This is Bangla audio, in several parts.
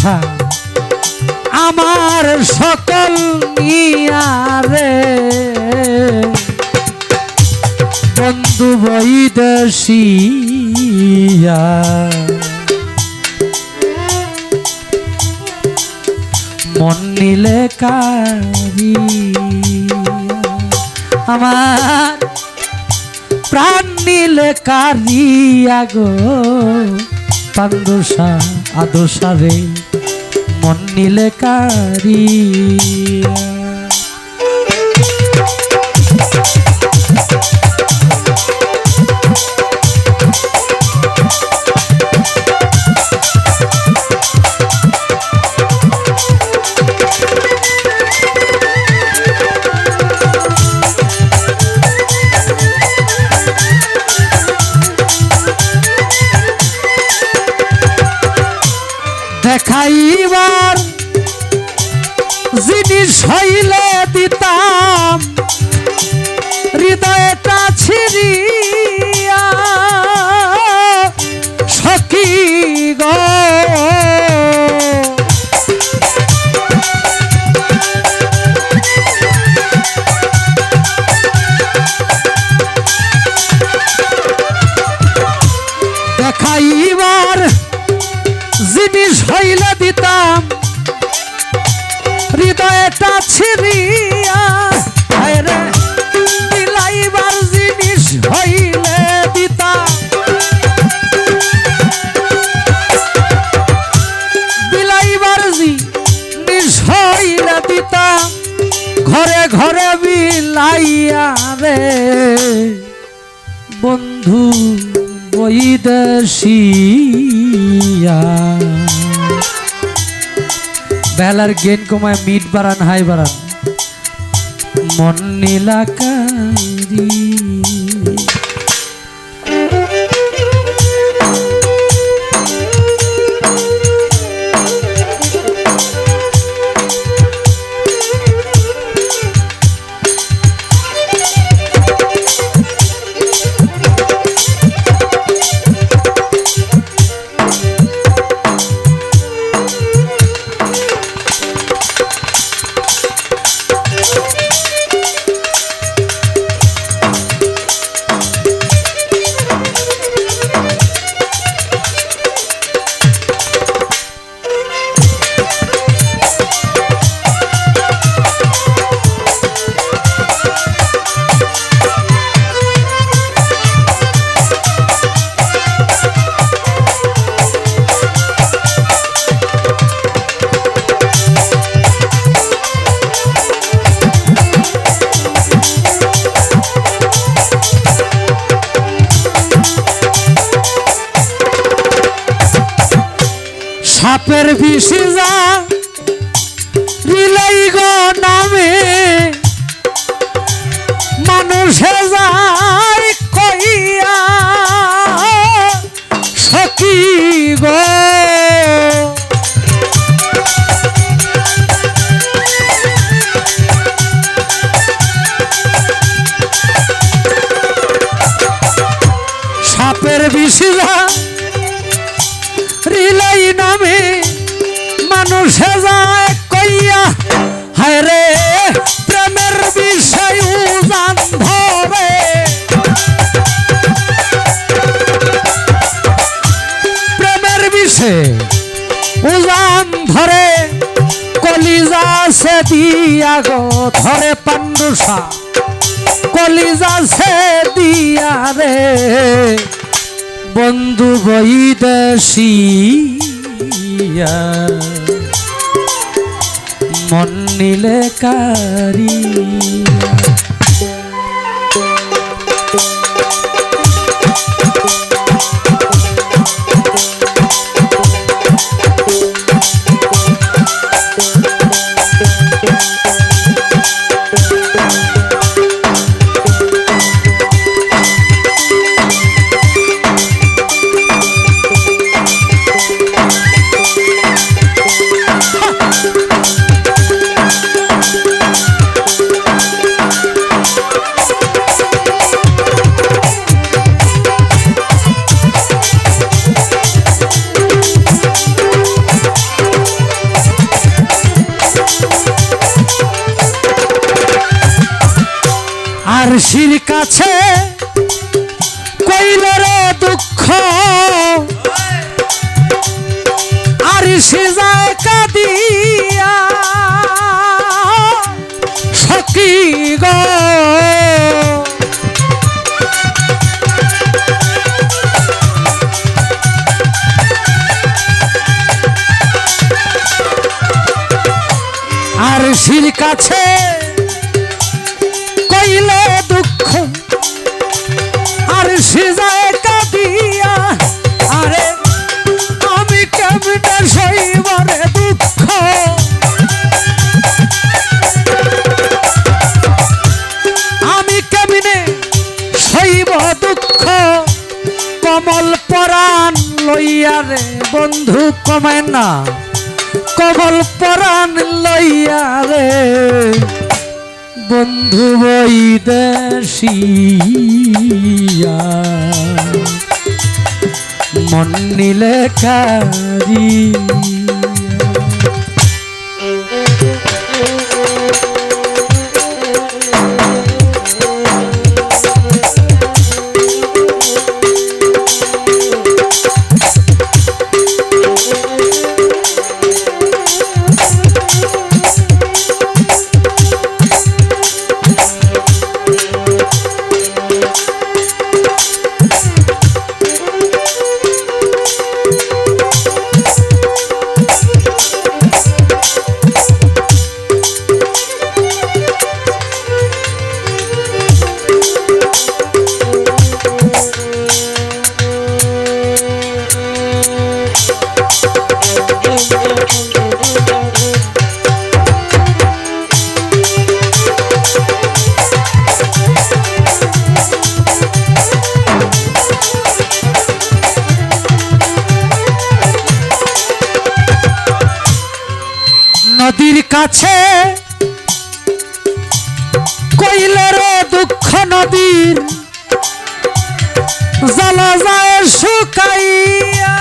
আশা আমার সকল নিয়ারে বন্ধু বৈদেশিয়া মন নিলে কারিয়া আমার প্রাণ নিলে কারিয়া গো পান্দোষা আদোষা রে মন নিলে কারিয়া দেখাইবার জিনিস হইলে দিতাম হৃদয়টা ছিড়িয়া সখী গো দেখাইবার জিনিস হইলে দিতাম হৃদয়টা ছিড়িয়া রে বিলাইবার জিনিস হইলে দিতাম বিলাইবার জিনিস হইলে দিতাম ঘরে ঘরে বিলাইয়া রে বন্ধু বৈদেশিয়া বেলার গেন কমায় মিট বাড়ান হাই বাড়ান মন নীলাকারি সাপের বিষে যা রিলাই গো নামে মানুষে যায় কইয়া সখী গো সাপের বিষে যা রিলাই নামে মানুষে যায় কইয়া হায় রে প্রেমের বিষয় উজান ধরে প্রেমের বিষয় উজান ধরে কলিজা সে দিয়া গো ধরে পান্নুষা কলিজা সে দিয়া রে বন্ধু বৈদেশিয়া মন নিলে কারিয়া আর শির কাছে কইল রে দুঃখ আর সে যায় কাঁদিয়া সখী গো আর শির কাছে কইলে দুঃখ আর সে যায় কাঁদিয়া আরে আমি কেমনে সইবারে দুঃখ আমি কেমনে সইব দুঃখ কমল পরাণ লইয়া রে বন্ধু কমায় না কমল পরাণ লইয়া রে বন্ধু বৈদেশিয়া মন নিলে কারি নদীর কাছে কইলে রে দুঃখ নদীর জ্বালা যায় শুকাইয়া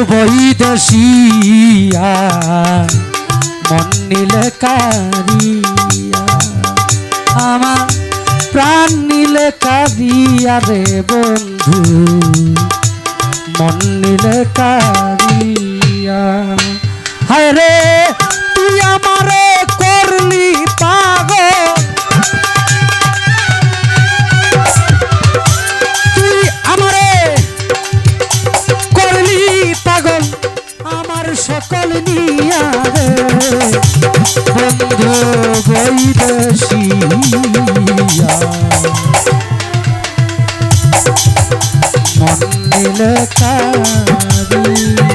বৈদেশিয়া মন নিলে কারিয়া আমার প্রাণ নিলে কারিয়া রে বন্ধু মন নিলে কারিয়া হায় রে তুই আমারে করলি পাগল তুই আমারে করলি পাগল আমার সকল নিয়া রে বন্ধু বৈদেশিয়া মন নিলে কারিয়া